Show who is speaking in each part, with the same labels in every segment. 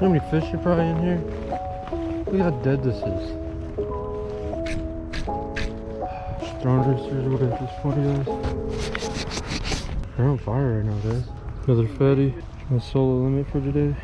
Speaker 1: how many fish are probably in here? Look how dead this is. Strong roosters or whatever this one is. They're on fire right now, guys. Another fatty. My solo limit for today.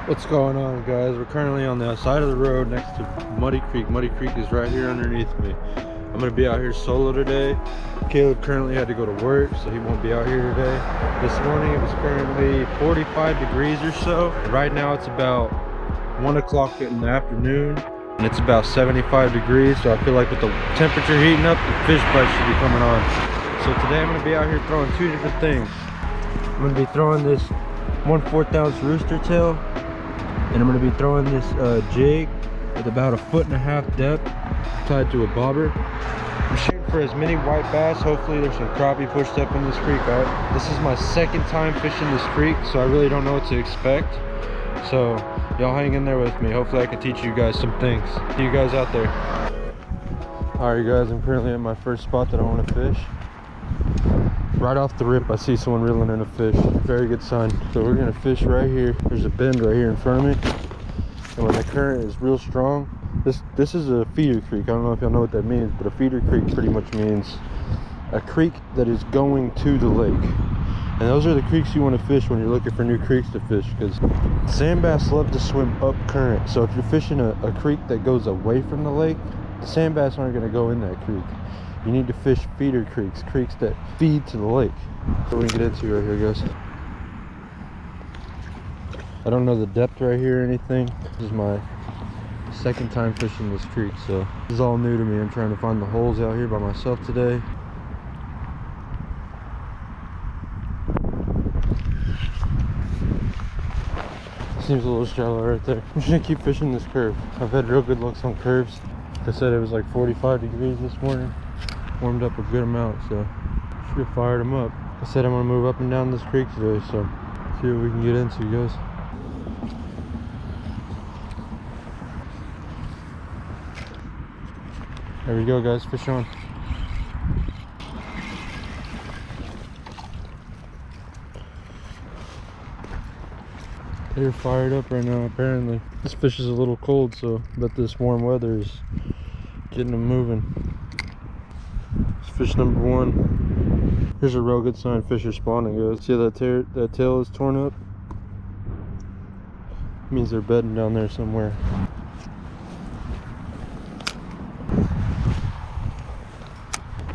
Speaker 1: What's going on, guys? We're currently on the side of the road next to Muddy Creek. Muddy Creek is right here underneath me. I'm gonna be out here solo today. Caleb currently had to go to work, so he won't be out here today. This morning it was currently 45 degrees or so. Right now it's about 1 o'clock in the afternoon and it's about 75 degrees, so I feel like with the temperature heating up, the fish bites should be coming on. So today I'm gonna be out here throwing two different things. I'm gonna be throwing this 1/4 ounce Rooster Tail, and I'm gonna be throwing this jig with about 1.5 foot depth tied to a bobber. I'm shooting for as many white bass. Hopefully there's some crappie pushed up in this creek. This is my second time fishing this creek, so I really don't know what to expect. So y'all hang in there with me. Hopefully I can teach you guys some things. See you guys out there. Alright guys, I'm currently at my first spot that I want to fish. Right off the rip I see someone reeling in a fish. Very good sign. So we're going to fish right here. There's a bend right here in front of me. And when the current is real strong, this is a feeder creek. I don't know if y'all know what that means, but a feeder creek pretty much means a creek that is going to the lake. And those are the creeks you want to fish when you're looking for new creeks to fish, because sand bass love to swim up current. So if you're fishing a creek that goes away from the lake, the sand bass aren't going to go in that creek. You need to fish feeder creeks, creeks that feed to the lake. That's what we can get into right here, guys. I don't know the depth right here or anything. This is my second time fishing this creek, so this is all new to me. I'm trying to find the holes out here by myself today. Seems a little shallow right there. I'm just gonna keep fishing this curve. I've had real good looks on curves. Like I said, it was like 45 degrees this morning. Warmed up a good amount, so should have fired them up. I said I'm gonna move up and down this creek today, so see what we can get into, guys. There we go, guys. Fish on. They're fired up right now, apparently. This fish is a little cold, so I bet this warm weather is getting them moving. It's fish number one. Here's a real good sign fish are spawning, guys. See how that tail is torn up? It means they're bedding down there somewhere.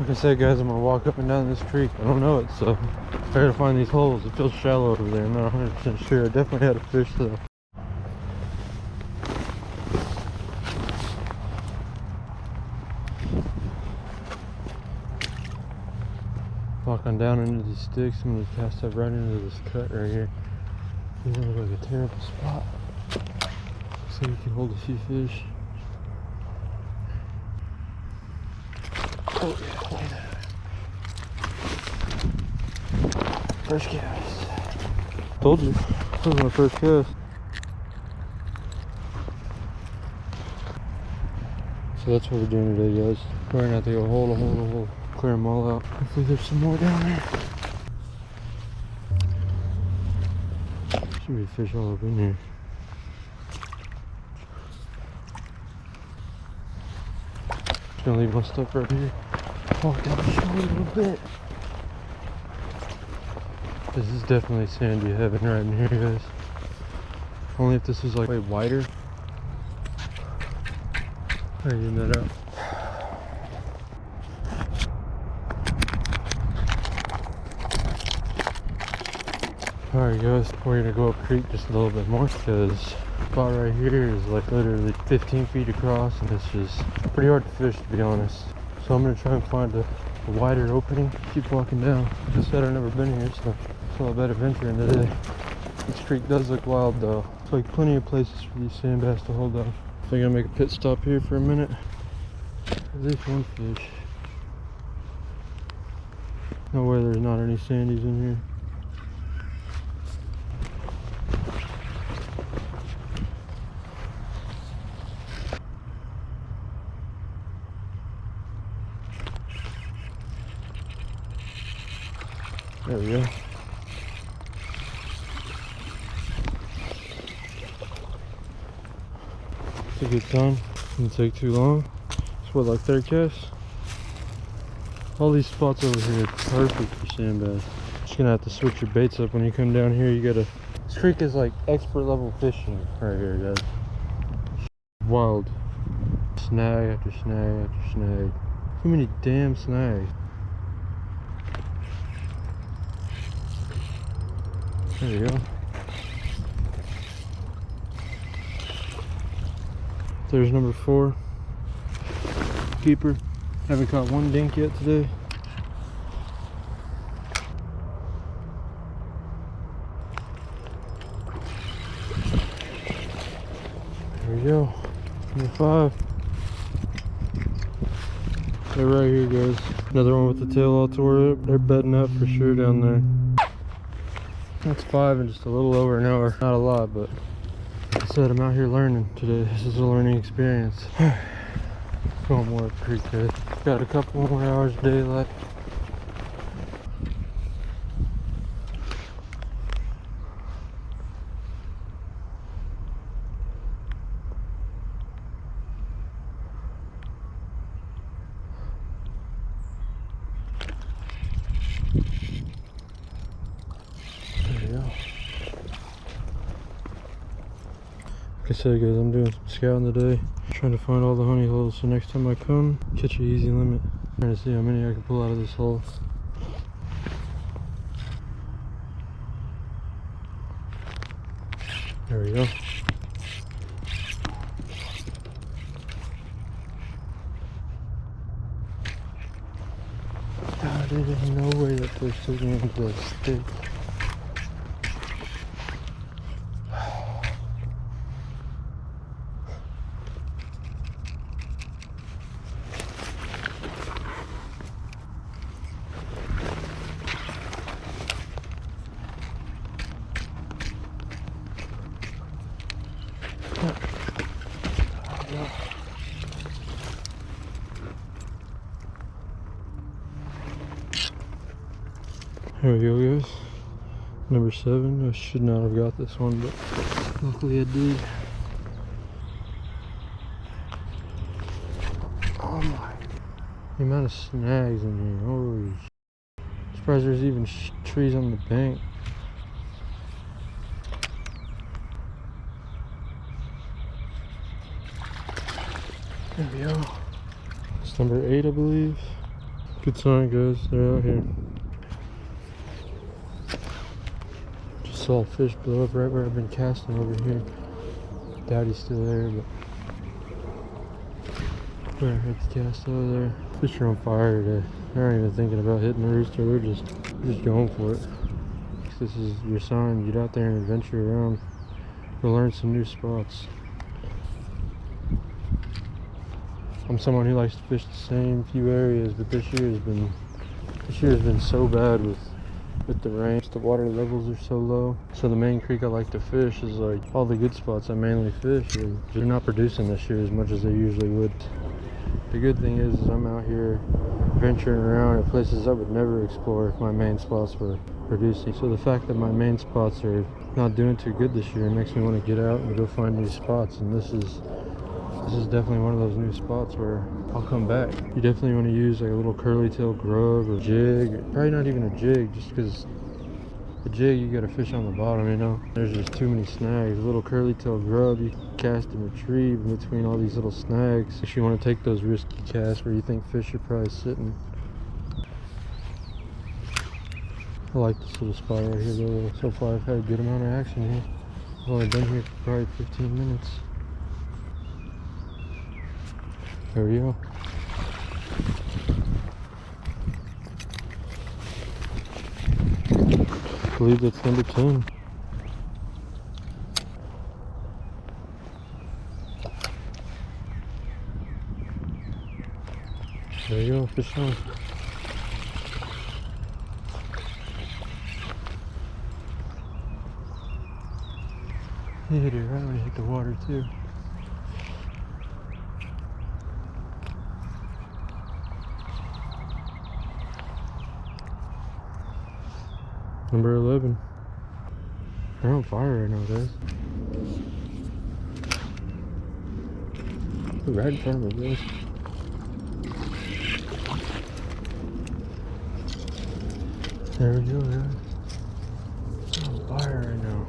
Speaker 1: Like I said, guys, I'm gonna walk up and down this creek. I don't know it, so I gotta find these holes. It feels shallow over there. I'm not 100% sure. I definitely had a fish though. Walking down into these sticks, I'm gonna cast that right into this cut right here. Doesn't look like a terrible spot. Looks like we can hold a few fish. Oh yeah, look at that. First cast. Told you, this was my first cast. So that's what we're doing today, guys. We're gonna have to go hole to hole to hole. Clear them all out. Hopefully there's some more down there. Should be fish all up in here. Just gonna leave my stuff right here. Walk down the shore a little bit. This is definitely sandy heaven right in here, guys. Only if this was like way wider. Tighten that up. Alright guys, we're gonna go up creek just a little bit more because the spot right here is like literally 15 feet across and it's just pretty hard to fish, to be honest. So I'm gonna try and find a wider opening, keep walking down. Like I said, I've never been here, so it's all about adventuring today. This creek does look wild though. It's like plenty of places for these sand bass to hold up. I think I'll make a pit stop here for a minute. At least one fish. No way there's not any sandies in here. There we go. It's a good time. Didn't take too long. It's what, like third cast? All these spots over here are perfect for sand bass. Just gonna have to switch your baits up when you come down here. You gotta. This creek is like expert level fishing right here, guys. Wild. Snag after snag after snag. Too many damn snags. There you go. There's number 4. Keeper. Haven't caught one dink yet today. There we go. Number 5. They're right here, guys. Another one with the tail all tore up. They're bedding up for sure down there. That's 5 in just a little over an hour. Not a lot, but like I said, I'm out here learning today. This is a learning experience. Going more up creek, guys. Got a couple more hours of daylight. Like I said, guys, I'm doing some scouting today, trying to find all the honey holes, so next time I come, catch an easy limit. Trying to see how many I can pull out of this hole. There we go. God, there's no way that fish took me into that stick. There we go, guys. Number 7. I should not have got this one, but luckily I did. Oh my. The amount of snags in here. Holy shit. Surprised there's even trees on the bank. There we go. It's number 8, I believe. Good sign, guys. They're out here. Just saw a fish blow up right where I've been casting over here. Doubt he's still there, but where I hit the cast over there. Fish are on fire today. They're not even thinking about hitting the rooster. They're just going for it. This is your sign. Get out there and adventure around. Go learn some new spots. I'm someone who likes to fish the same few areas, but this year has been so bad with the rain. The water levels are so low. So the main creek I like to fish is like all the good spots I mainly fish. They're not producing this year as much as they usually would. The good thing is I'm out here venturing around at places I would never explore if my main spots were producing. So the fact that my main spots are not doing too good this year makes me want to get out and go find new spots, and this is definitely one of those new spots where I'll come back. You definitely want to use like a little curly tail grub or jig, or probably not even a jig, just because the jig you gotta fish on the bottom, you know. There's just too many snags. A little curly tail grub you can cast and retrieve in between all these little snags if you want to take those risky casts where you think fish are probably sitting. I like this little spot right here though. So far I've had a good amount of action here. I've only been here for probably 15 minutes. There we go. I believe that's number 10. There you go, fish on. He hit it right when he hit the water too. Number 11. They're on fire right now, guys. They're right in front of me, guys. There we go, guys. They're on fire right now.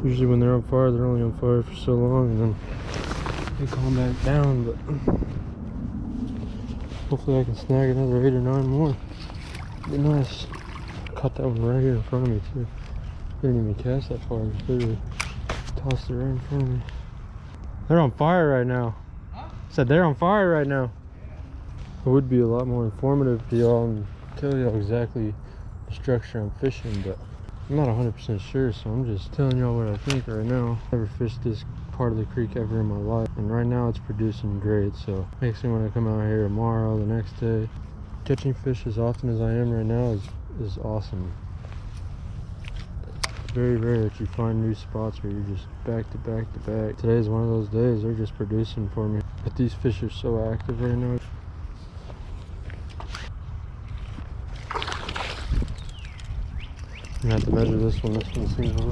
Speaker 1: Usually when they're on fire, they're only on fire for so long and then they calm back down, but hopefully I can snag another 8 or 9 more. Be nice. Caught that one right here in front of me too. Didn't even cast that far, just literally tossed it right in front of me. They're on fire right now. Huh? Said they're on fire right now. It would be a lot more informative to y'all and tell y'all exactly the structure I'm fishing, but I'm not 100% sure, so I'm just telling y'all what I think right now. Never fished this part of the creek ever in my life, and right now it's producing great, so makes me want to come out here tomorrow, the next day. Catching fish as often as I am right now is awesome. It's very rare that you find new spots where you're just back to back to back. Today is one of those days. They're just producing for me, but these fish are so active right now. I'm gonna have to measure this one. This one seems a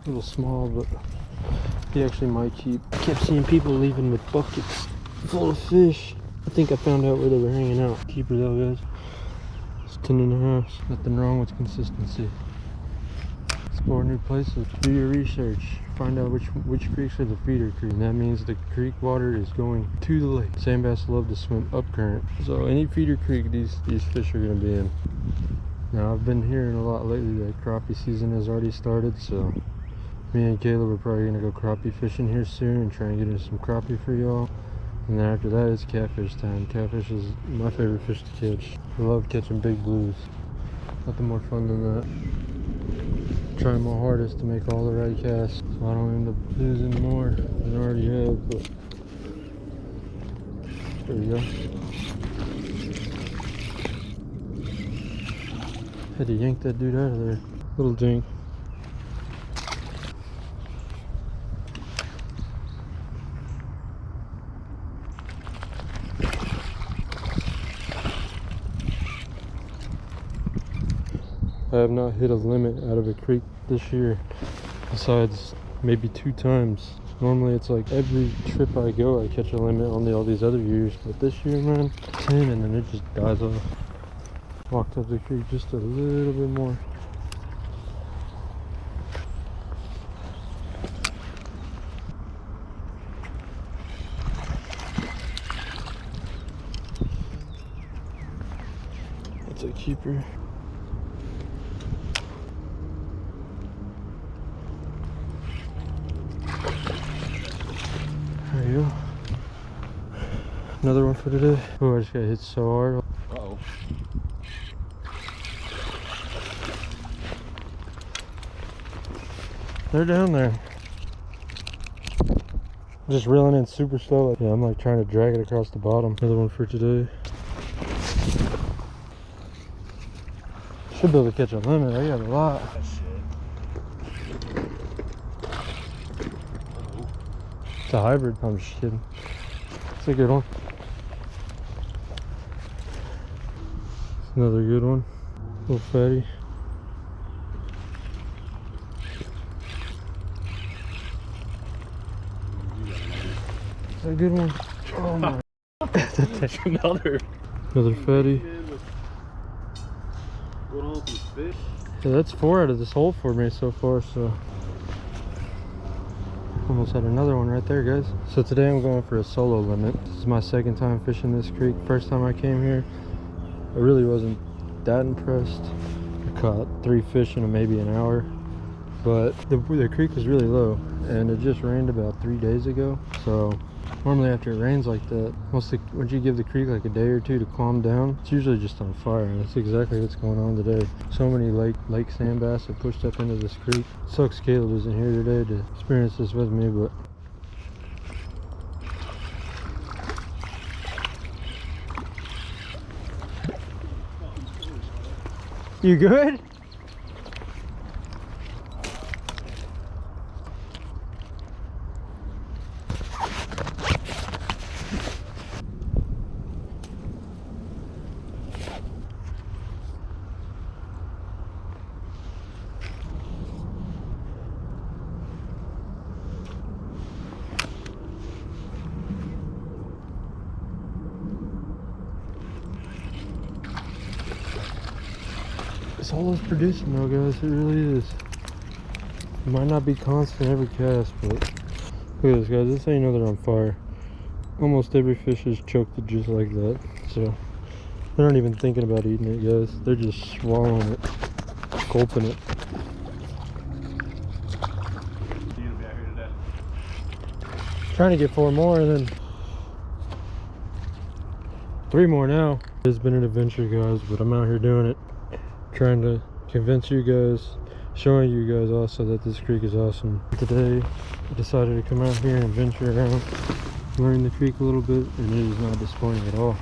Speaker 1: little small, but he actually might keep. I kept seeing people leaving with buckets full of fish. I think I found out where they were hanging out. Keeper though, guys. It's 10.5. Nothing wrong with consistency. Explore new places. Do your research. Find out which creeks are the feeder creek. And that means the creek water is going to the lake. Sand bass love to swim up current. So any feeder creek these fish are gonna be in. Now I've been hearing a lot lately that crappie season has already started, so me and Caleb are probably gonna go crappie fishing here soon and try and get in some crappie for y'all. And then after that it's catfish time. Catfish is my favorite fish to catch. I love catching big blues. Nothing more fun than that. Trying my hardest to make all the right casts so I don't end up losing more than I already have, but there we go. Had to yank that dude out of there. Little dink. I have not hit a limit out of a creek this year, besides maybe 2 times. Normally it's like every trip I go I catch a limit on all these other years, but this year, man, 10 and then it just dies off. Walked up the creek just a little bit more. That's a keeper. There you go. Another one for today. Oh, I just got hit so hard. Uh-oh. They're down there. I'm just reeling in super slow. Yeah, I'm like trying to drag it across the bottom. Another one for today. Should be able to catch a limit. I got a lot. It's a hybrid. I'm just kidding. It's a good one. Another good one. Little fatty. Is that a good one? Oh my. That's another fatty. Yeah, that's 4 out of this hole for me so far, so almost had another one right there, guys. So today I'm going for a solo limit. This is my 2nd time fishing this creek. First time I came here, I really wasn't that impressed. I caught 3 fish in maybe an hour, but the creek was really low, and it just rained about 3 days ago. So normally after it rains like that, once you give the creek like a day or 2 to calm down, it's usually just on fire, and that's exactly what's going on today. So many lake sand bass have pushed up into this creek. Sucks Caleb isn't here today to experience this with me, but you good? Solo's producing though, guys. It really is. It might not be constant every cast, but look at this, guys. This is how you know they're on fire. Almost every fish is choked it just like that. So they're not even thinking about eating it, guys. They're just swallowing it, gulping it. Trying to get 4 more and then 3 more now. It's been an adventure, guys, but I'm out here doing it, trying to convince you guys, showing you guys also that this creek is awesome. Today I decided to come out here and venture around, learn the creek a little bit, and it is not disappointing at all.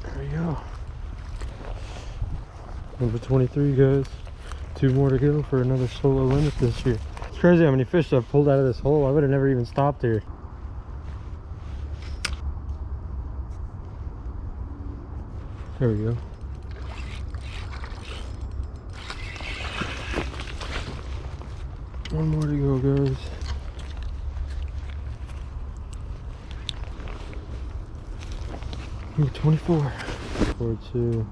Speaker 1: There we go. Number 23, guys. 2 more to go for another solo limit this year. It's crazy how many fish I've pulled out of this hole. I would have never even stopped here. There we go. One more to go, guys. Number 24. 4-2.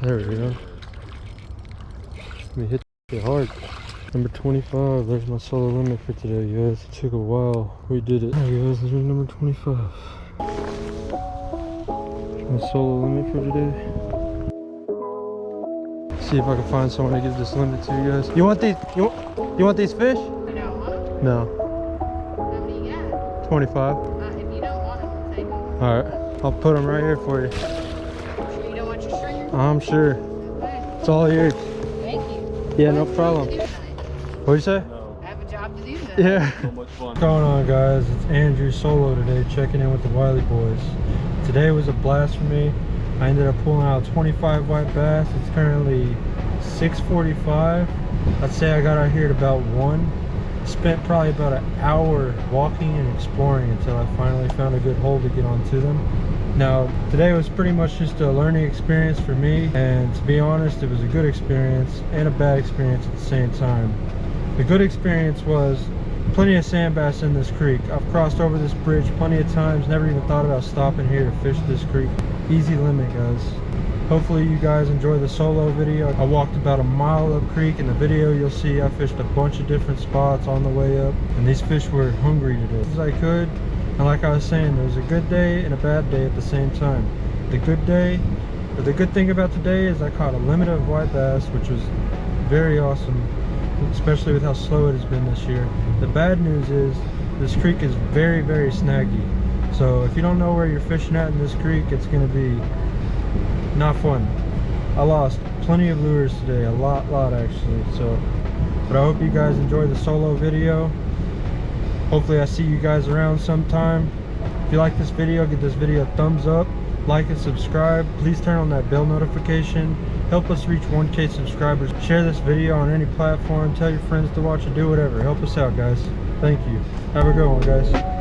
Speaker 1: There we go. Let me hit it hard. Number 25. There's my solo limit for today, guys. It took a while. We did it. Alright, guys. There's number 25. My solo limit for today. See if I can find someone to give this limit to, you guys. You want these? You want these fish?
Speaker 2: You don't want them?
Speaker 1: No.
Speaker 2: How many you got?
Speaker 1: 25.
Speaker 2: If you don't want them, we'll take them.
Speaker 1: All right. I'll put them right here for you.
Speaker 2: Sure you don't want your stringer?
Speaker 1: I'm sure.
Speaker 2: Okay.
Speaker 1: It's all yours.
Speaker 2: Thank you.
Speaker 1: Yeah, no problem. What'd you say?
Speaker 2: I have a job to do tonight.
Speaker 1: Yeah. So much fun. What's going on, guys? It's Andrew solo today, checking in with the Wiley boys. Today was a blast for me. I ended up pulling out 25 white bass. It's currently 6:45. I'd say I got out here at about 1. Spent probably about an hour walking and exploring until I finally found a good hole to get onto them. Now, today was pretty much just a learning experience for me, and to be honest, it was a good experience and a bad experience at the same time. The good experience was plenty of sand bass in this creek. I've crossed over this bridge plenty of times, never even thought about stopping here to fish this creek. Easy limit, guys. Hopefully you guys enjoy the solo video. I walked about a mile up creek. In the video you'll see I fished a bunch of different spots on the way up, and these fish were hungry today as I could. And like I was saying, there was a good day and a bad day at the same time. The good thing about today is I caught a limit of white bass, which was very awesome, especially with how slow it has been this year. The bad news is this creek is very, very snaggy. So if you don't know where you're fishing at in this creek, it's going to be not fun. I lost plenty of lures today, a lot actually. So, but I hope you guys enjoy the solo video. Hopefully I see you guys around sometime. If you like this video, give this video a thumbs up, like and subscribe. Please turn on that bell notification. Help us reach 1K subscribers. Share this video on any platform. Tell your friends to watch it. Do whatever. Help us out, guys. Thank you. Have a good one, guys.